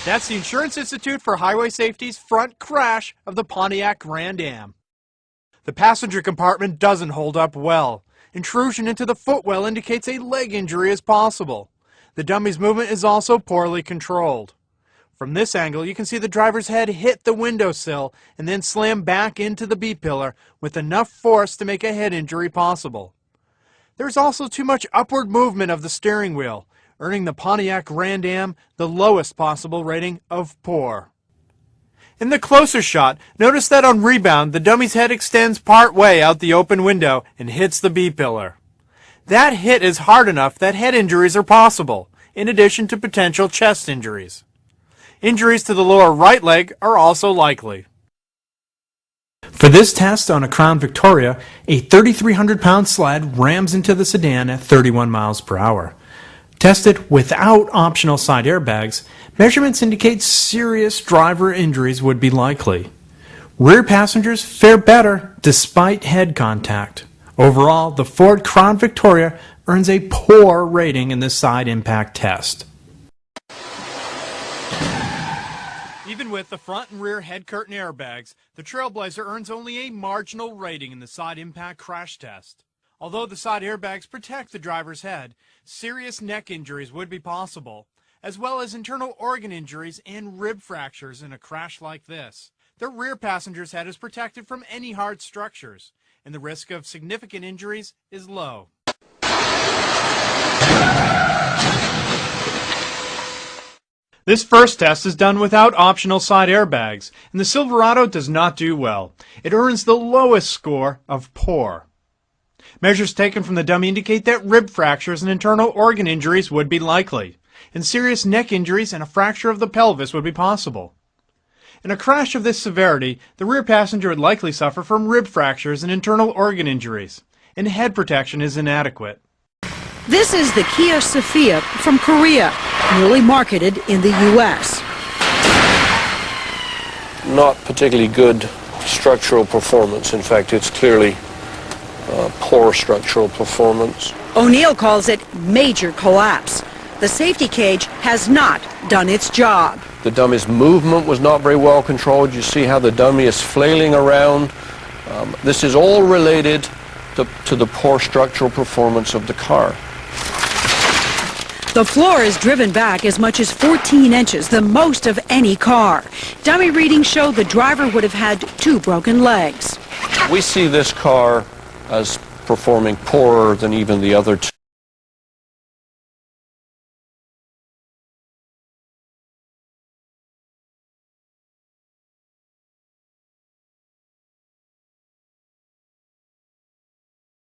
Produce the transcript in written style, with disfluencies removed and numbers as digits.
That's the Insurance Institute for Highway Safety's front crash of the Pontiac Grand Am. The passenger compartment doesn't hold up well. Intrusion into the footwell indicates a leg injury is possible. The dummy's movement is also poorly controlled. From this angle, you can see the driver's head hit the windowsill and then slam back into the B-pillar with enough force to make a head injury possible. There's also too much upward movement of the steering wheel, earning the Pontiac Grand Am the lowest possible rating of poor. In the closer shot, notice that on rebound, the dummy's head extends part way out the open window and hits the B-pillar. That hit is hard enough that head injuries are possible, in addition to potential chest injuries. Injuries to the lower right leg are also likely. For this test on a Crown Victoria, a 3,300-pound sled rams into the sedan at 31 miles per hour. Tested without optional side airbags, measurements indicate serious driver injuries would be likely. Rear passengers fare better despite head contact. Overall, the Ford Crown Victoria earns a poor rating in this side impact test. Even with the front and rear head curtain airbags, the Trailblazer earns only a marginal rating in the side impact crash test. Although the side airbags protect the driver's head, serious neck injuries would be possible, as well as internal organ injuries and rib fractures in a crash like this. The rear passenger's head is protected from any hard structures, and the risk of significant injuries is low. This first test is done without optional side airbags, and the Silverado does not do well. It earns the lowest score of poor. Measures taken from the dummy indicate that rib fractures and internal organ injuries would be likely, and serious neck injuries and a fracture of the pelvis would be possible. In a crash of this severity, the rear passenger would likely suffer from rib fractures and internal organ injuries, and head protection is inadequate. This is the Kia Sephia from Korea, newly marketed in the U.S. Not particularly good structural performance. In fact, it's clearly poor structural performance. O'Neill calls it major collapse. The safety cage has not done its job. The dummy's movement was not very well controlled. You see how the dummy is flailing around. This is all related to the poor structural performance of the car. The floor is driven back as much as 14 inches, the most of any car. Dummy readings show the driver would have had 2 broken legs. We see this car as performing poorer than even the other two.